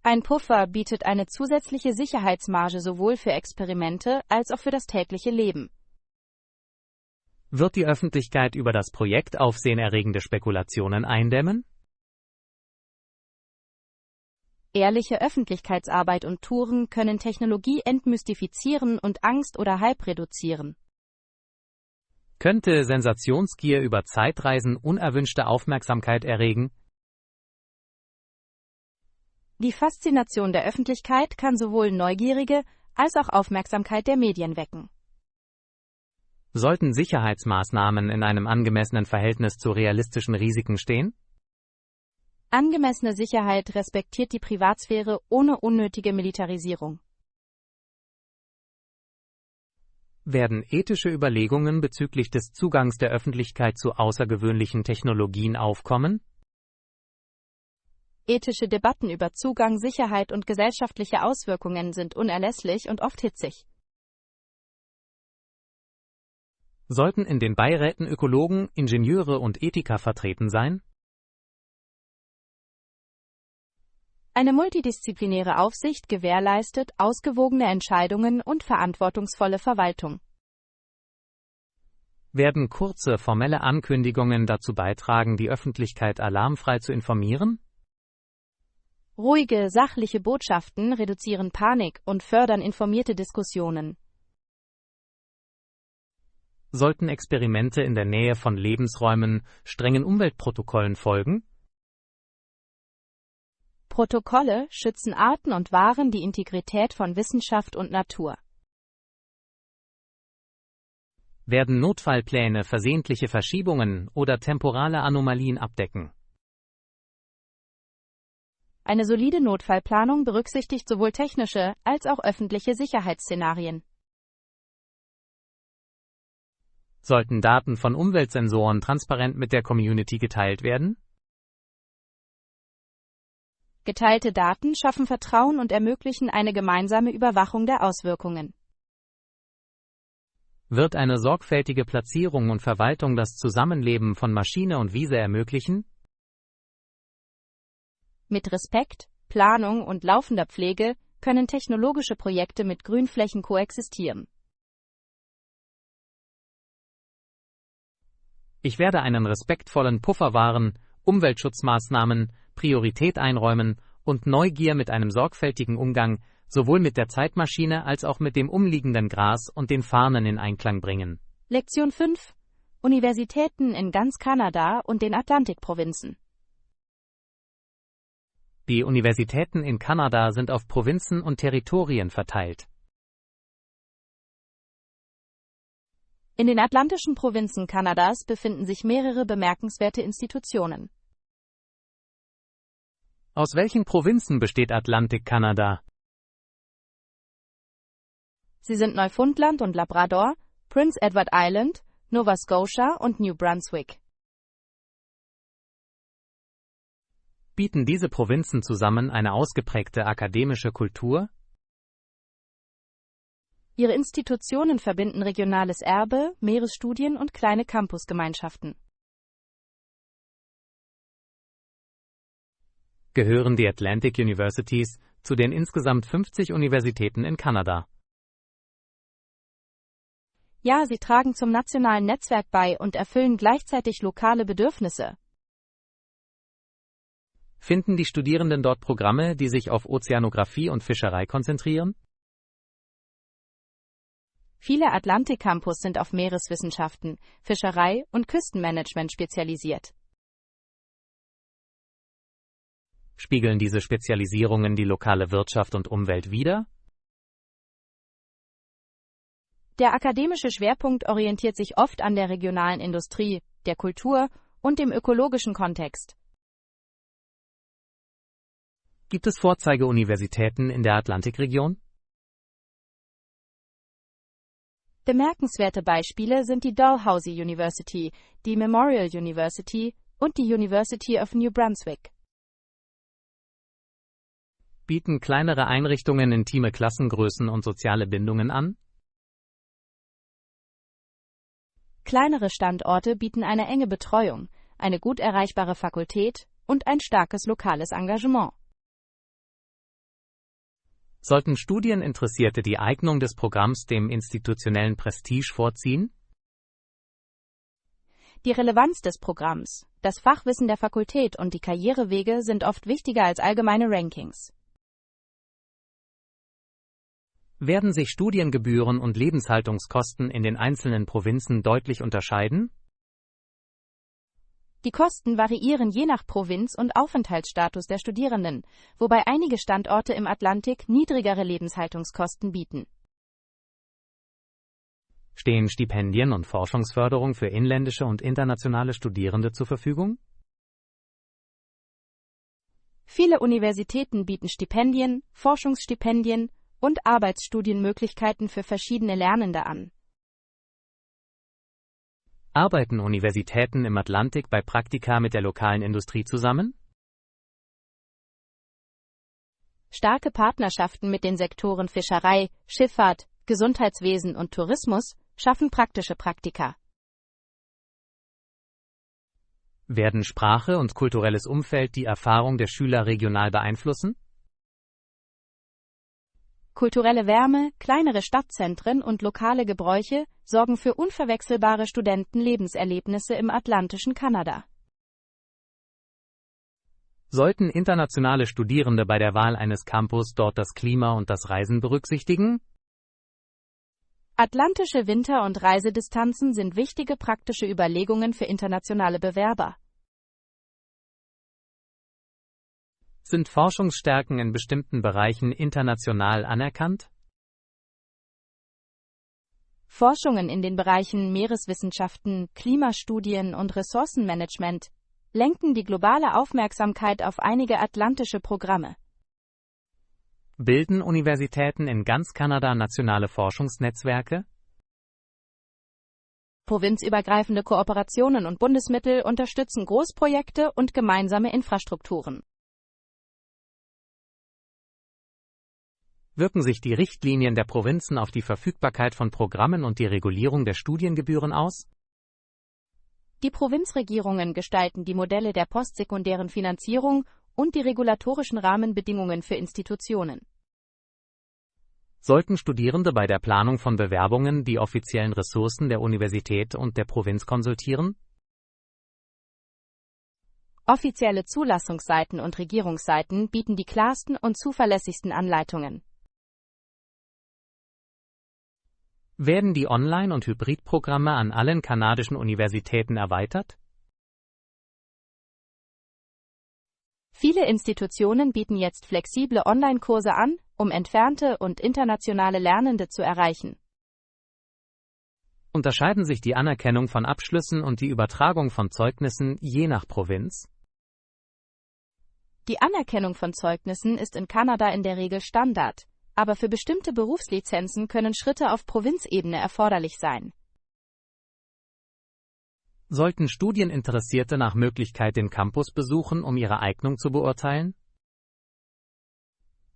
Ein Puffer bietet eine zusätzliche Sicherheitsmarge sowohl für Experimente als auch für das tägliche Leben. Wird die Öffentlichkeit über das Projekt aufsehenerregende Spekulationen eindämmen? Ehrliche Öffentlichkeitsarbeit und Touren können Technologie entmystifizieren und Angst oder Hype reduzieren. Könnte Sensationsgier über Zeitreisen unerwünschte Aufmerksamkeit erregen? Die Faszination der Öffentlichkeit kann sowohl Neugierige als auch Aufmerksamkeit der Medien wecken. Sollten Sicherheitsmaßnahmen in einem angemessenen Verhältnis zu realistischen Risiken stehen? Angemessene Sicherheit respektiert die Privatsphäre ohne unnötige Militarisierung. Werden ethische Überlegungen bezüglich des Zugangs der Öffentlichkeit zu außergewöhnlichen Technologien aufkommen? Ethische Debatten über Zugang, Sicherheit und gesellschaftliche Auswirkungen sind unerlässlich und oft hitzig. Sollten in den Beiräten Ökologen, Ingenieure und Ethiker vertreten sein? Eine multidisziplinäre Aufsicht gewährleistet ausgewogene Entscheidungen und verantwortungsvolle Verwaltung. Werden kurze, formelle Ankündigungen dazu beitragen, die Öffentlichkeit alarmfrei zu informieren? Ruhige, sachliche Botschaften reduzieren Panik und fördern informierte Diskussionen. Sollten Experimente in der Nähe von Lebensräumen strengen Umweltprotokollen folgen? Protokolle schützen Arten und wahren die Integrität von Wissenschaft und Natur. Werden Notfallpläne versehentliche Verschiebungen oder temporale Anomalien abdecken? Eine solide Notfallplanung berücksichtigt sowohl technische als auch öffentliche Sicherheitsszenarien. Sollten Daten von Umweltsensoren transparent mit der Community geteilt werden? Geteilte Daten schaffen Vertrauen und ermöglichen eine gemeinsame Überwachung der Auswirkungen. Wird eine sorgfältige Platzierung und Verwaltung das Zusammenleben von Maschine und Wiese ermöglichen? Mit Respekt, Planung und laufender Pflege können technologische Projekte mit Grünflächen koexistieren. Ich werde einen respektvollen Puffer wahren, Umweltschutzmaßnahmen, Priorität einräumen und Neugier mit einem sorgfältigen Umgang sowohl mit der Zeitmaschine als auch mit dem umliegenden Gras und den Farnen in Einklang bringen. Lektion 5. Universitäten in ganz Kanada und den Atlantikprovinzen. Die Universitäten in Kanada sind auf Provinzen und Territorien verteilt. In den atlantischen Provinzen Kanadas befinden sich mehrere bemerkenswerte Institutionen. Aus welchen Provinzen besteht Atlantik-Kanada? Sie sind Neufundland und Labrador, Prince Edward Island, Nova Scotia und New Brunswick. Bieten diese Provinzen zusammen eine ausgeprägte akademische Kultur? Ihre Institutionen verbinden regionales Erbe, Meeresstudien und kleine Campusgemeinschaften. Gehören die Atlantic Universities zu den insgesamt 50 Universitäten in Kanada? Ja, sie tragen zum nationalen Netzwerk bei und erfüllen gleichzeitig lokale Bedürfnisse. Finden die Studierenden dort Programme, die sich auf Ozeanographie und Fischerei konzentrieren? Viele Atlantik-Campus sind auf Meereswissenschaften, Fischerei und Küstenmanagement spezialisiert. Spiegeln diese Spezialisierungen die lokale Wirtschaft und Umwelt wider? Der akademische Schwerpunkt orientiert sich oft an der regionalen Industrie, der Kultur und dem ökologischen Kontext. Gibt es Vorzeigeuniversitäten in der Atlantikregion? Bemerkenswerte Beispiele sind die Dalhousie University, die Memorial University und die University of New Brunswick. Bieten kleinere Einrichtungen intime Klassengrößen und soziale Bindungen an? Kleinere Standorte bieten eine enge Betreuung, eine gut erreichbare Fakultät und ein starkes lokales Engagement. Sollten Studieninteressierte die Eignung des Programms dem institutionellen Prestige vorziehen? Die Relevanz des Programms, das Fachwissen der Fakultät und die Karrierewege sind oft wichtiger als allgemeine Rankings. Werden sich Studiengebühren und Lebenshaltungskosten in den einzelnen Provinzen deutlich unterscheiden? Die Kosten variieren je nach Provinz und Aufenthaltsstatus der Studierenden, wobei einige Standorte im Atlantik niedrigere Lebenshaltungskosten bieten. Stehen Stipendien und Forschungsförderung für inländische und internationale Studierende zur Verfügung? Viele Universitäten bieten Stipendien, Forschungsstipendien und Arbeitsstudienmöglichkeiten für verschiedene Lernende an. Arbeiten Universitäten im Atlantik bei Praktika mit der lokalen Industrie zusammen? Starke Partnerschaften mit den Sektoren Fischerei, Schifffahrt, Gesundheitswesen und Tourismus schaffen praktische Praktika. Werden Sprache und kulturelles Umfeld die Erfahrung der Schüler regional beeinflussen? Kulturelle Wärme, kleinere Stadtzentren und lokale Gebräuche sorgen für unverwechselbare Studentenlebenserlebnisse im atlantischen Kanada. Sollten internationale Studierende bei der Wahl eines Campus dort das Klima und das Reisen berücksichtigen? Atlantische Winter- und Reisedistanzen sind wichtige praktische Überlegungen für internationale Bewerber. Sind Forschungsstärken in bestimmten Bereichen international anerkannt? Forschungen in den Bereichen Meereswissenschaften, Klimastudien und Ressourcenmanagement lenken die globale Aufmerksamkeit auf einige atlantische Programme. Bilden Universitäten in ganz Kanada nationale Forschungsnetzwerke? Provinzübergreifende Kooperationen und Bundesmittel unterstützen Großprojekte und gemeinsame Infrastrukturen. Wirken sich die Richtlinien der Provinzen auf die Verfügbarkeit von Programmen und die Regulierung der Studiengebühren aus? Die Provinzregierungen gestalten die Modelle der postsekundären Finanzierung und die regulatorischen Rahmenbedingungen für Institutionen. Sollten Studierende bei der Planung von Bewerbungen die offiziellen Ressourcen der Universität und der Provinz konsultieren? Offizielle Zulassungsseiten und Regierungsseiten bieten die klarsten und zuverlässigsten Anleitungen. Werden die Online- und Hybridprogramme an allen kanadischen Universitäten erweitert? Viele Institutionen bieten jetzt flexible Online-Kurse an, um entfernte und internationale Lernende zu erreichen. Unterscheiden sich die Anerkennung von Abschlüssen und die Übertragung von Zeugnissen je nach Provinz? Die Anerkennung von Zeugnissen ist in Kanada in der Regel Standard, aber für bestimmte Berufslizenzen können Schritte auf Provinzebene erforderlich sein. Sollten Studieninteressierte nach Möglichkeit den Campus besuchen, um ihre Eignung zu beurteilen?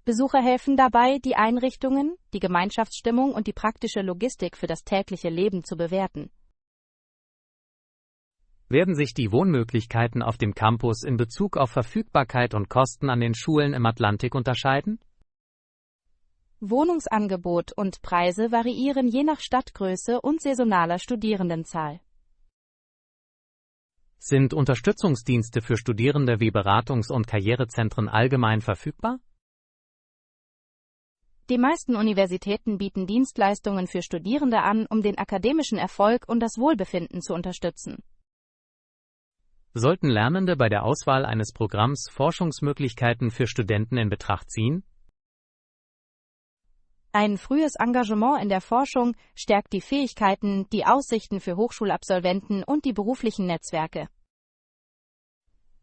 Besucher helfen dabei, die Einrichtungen, die Gemeinschaftsstimmung und die praktische Logistik für das tägliche Leben zu bewerten. Werden sich die Wohnmöglichkeiten auf dem Campus in Bezug auf Verfügbarkeit und Kosten an den Schulen im Atlantik unterscheiden? Wohnungsangebot und Preise variieren je nach Stadtgröße und saisonaler Studierendenzahl. Sind Unterstützungsdienste für Studierende wie Beratungs- und Karrierezentren allgemein verfügbar? Die meisten Universitäten bieten Dienstleistungen für Studierende an, um den akademischen Erfolg und das Wohlbefinden zu unterstützen. Sollten Lernende bei der Auswahl eines Programms Forschungsmöglichkeiten für Studenten in Betracht ziehen? Ein frühes Engagement in der Forschung stärkt die Fähigkeiten, die Aussichten für Hochschulabsolventen und die beruflichen Netzwerke.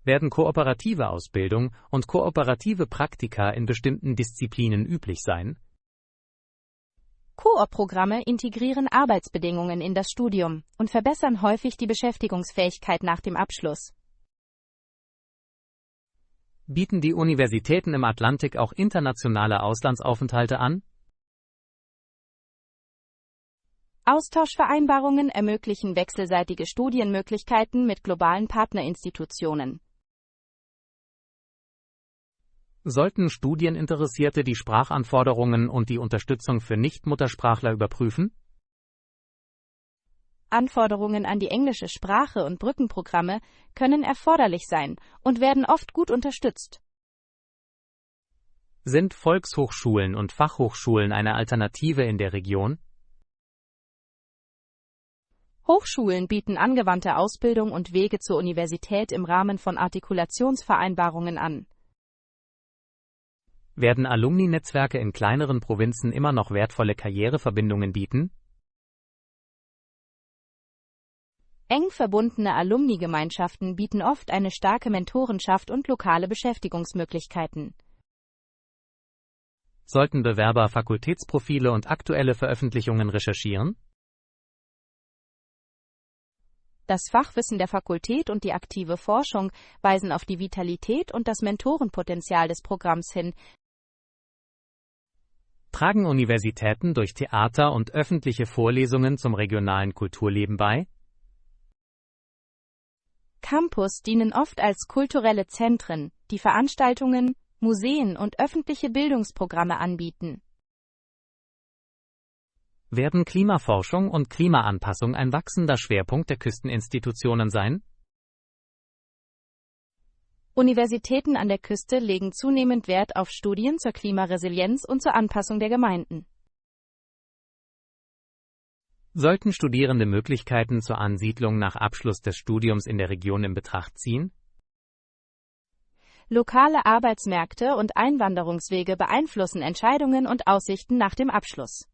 Werden kooperative Ausbildung und kooperative Praktika in bestimmten Disziplinen üblich sein? Koop-Programme integrieren Arbeitsbedingungen in das Studium und verbessern häufig die Beschäftigungsfähigkeit nach dem Abschluss. Bieten die Universitäten im Atlantik auch internationale Auslandsaufenthalte an? Austauschvereinbarungen ermöglichen wechselseitige Studienmöglichkeiten mit globalen Partnerinstitutionen. Sollten Studieninteressierte die Sprachanforderungen und die Unterstützung für Nichtmuttersprachler überprüfen? Anforderungen an die englische Sprache und Brückenprogramme können erforderlich sein und werden oft gut unterstützt. Sind Volkshochschulen und Fachhochschulen eine Alternative in der Region? Hochschulen bieten angewandte Ausbildung und Wege zur Universität im Rahmen von Artikulationsvereinbarungen an. Werden Alumni-Netzwerke in kleineren Provinzen immer noch wertvolle Karriereverbindungen bieten? Eng verbundene Alumni-Gemeinschaften bieten oft eine starke Mentorenschaft und lokale Beschäftigungsmöglichkeiten. Sollten Bewerber Fakultätsprofile und aktuelle Veröffentlichungen recherchieren? Das Fachwissen der Fakultät und die aktive Forschung weisen auf die Vitalität und das Mentorenpotenzial des Programms hin. Tragen Universitäten durch Theater und öffentliche Vorlesungen zum regionalen Kulturleben bei? Campus dienen oft als kulturelle Zentren, die Veranstaltungen, Museen und öffentliche Bildungsprogramme anbieten. Werden Klimaforschung und Klimaanpassung ein wachsender Schwerpunkt der Küsteninstitutionen sein? Universitäten an der Küste legen zunehmend Wert auf Studien zur Klimaresilienz und zur Anpassung der Gemeinden. Sollten Studierende Möglichkeiten zur Ansiedlung nach Abschluss des Studiums in der Region in Betracht ziehen? Lokale Arbeitsmärkte und Einwanderungswege beeinflussen Entscheidungen und Aussichten nach dem Abschluss.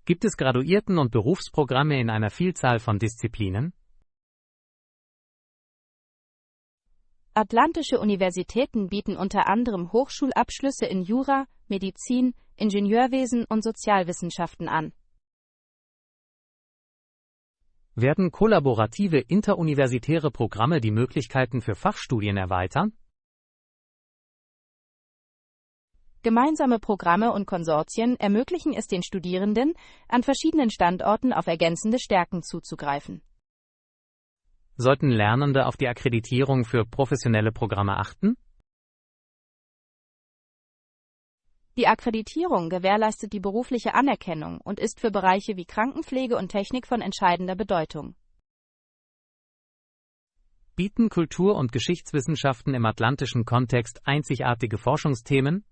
Gibt es Graduierten- und Berufsprogramme in einer Vielzahl von Disziplinen? Atlantische Universitäten bieten unter anderem Hochschulabschlüsse in Jura, Medizin, Ingenieurwesen und Sozialwissenschaften an. Werden kollaborative interuniversitäre Programme die Möglichkeiten für Fachstudien erweitern? Gemeinsame Programme und Konsortien ermöglichen es den Studierenden, an verschiedenen Standorten auf ergänzende Stärken zuzugreifen. Sollten Lernende auf die Akkreditierung für professionelle Programme achten? Die Akkreditierung gewährleistet die berufliche Anerkennung und ist für Bereiche wie Krankenpflege und Technik von entscheidender Bedeutung. Bieten Kultur- und Geschichtswissenschaften im atlantischen Kontext einzigartige Forschungsthemen?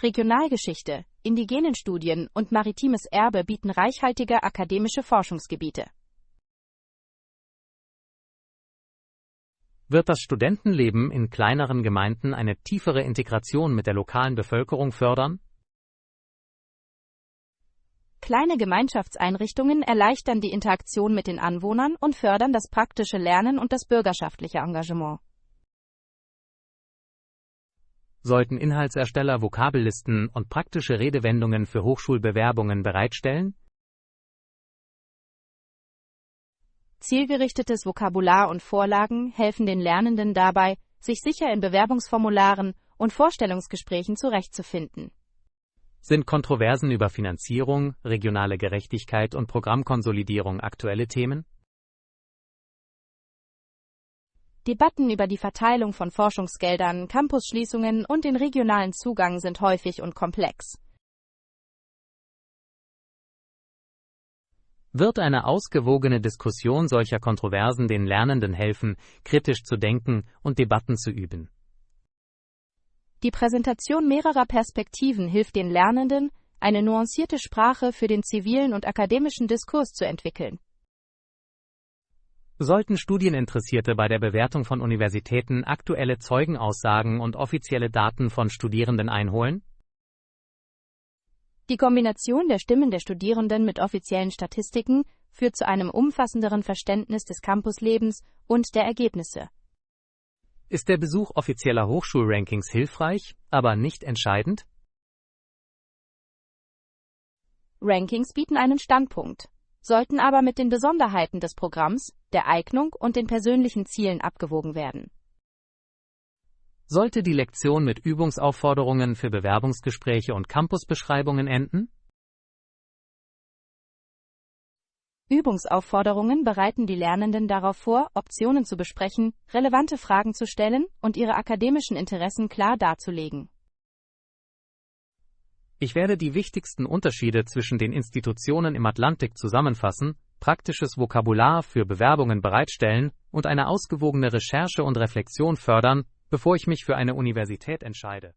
Regionalgeschichte, Indigenenstudien und maritimes Erbe bieten reichhaltige akademische Forschungsgebiete. Wird das Studentenleben in kleineren Gemeinden eine tiefere Integration mit der lokalen Bevölkerung fördern? Kleine Gemeinschaftseinrichtungen erleichtern die Interaktion mit den Anwohnern und fördern das praktische Lernen und das bürgerschaftliche Engagement. Sollten Inhaltsersteller Vokabellisten und praktische Redewendungen für Hochschulbewerbungen bereitstellen? Zielgerichtetes Vokabular und Vorlagen helfen den Lernenden dabei, sich sicher in Bewerbungsformularen und Vorstellungsgesprächen zurechtzufinden. Sind Kontroversen über Finanzierung, regionale Gerechtigkeit und Programmkonsolidierung aktuelle Themen? Debatten über die Verteilung von Forschungsgeldern, Campusschließungen und den regionalen Zugang sind häufig und komplex. Wird eine ausgewogene Diskussion solcher Kontroversen den Lernenden helfen, kritisch zu denken und Debatten zu üben? Die Präsentation mehrerer Perspektiven hilft den Lernenden, eine nuancierte Sprache für den zivilen und akademischen Diskurs zu entwickeln. Sollten Studieninteressierte bei der Bewertung von Universitäten aktuelle Zeugenaussagen und offizielle Daten von Studierenden einholen? Die Kombination der Stimmen der Studierenden mit offiziellen Statistiken führt zu einem umfassenderen Verständnis des Campuslebens und der Ergebnisse. Ist der Besuch offizieller Hochschulrankings hilfreich, aber nicht entscheidend? Rankings bieten einen Standpunkt, sollten aber mit den Besonderheiten des Programms, der Eignung und den persönlichen Zielen abgewogen werden. Sollte die Lektion mit Übungsaufforderungen für Bewerbungsgespräche und Campusbeschreibungen enden? Übungsaufforderungen bereiten die Lernenden darauf vor, Optionen zu besprechen, relevante Fragen zu stellen und ihre akademischen Interessen klar darzulegen. Ich werde die wichtigsten Unterschiede zwischen den Institutionen im Atlantik zusammenfassen, praktisches Vokabular für Bewerbungen bereitstellen und eine ausgewogene Recherche und Reflexion fördern, bevor ich mich für eine Universität entscheide.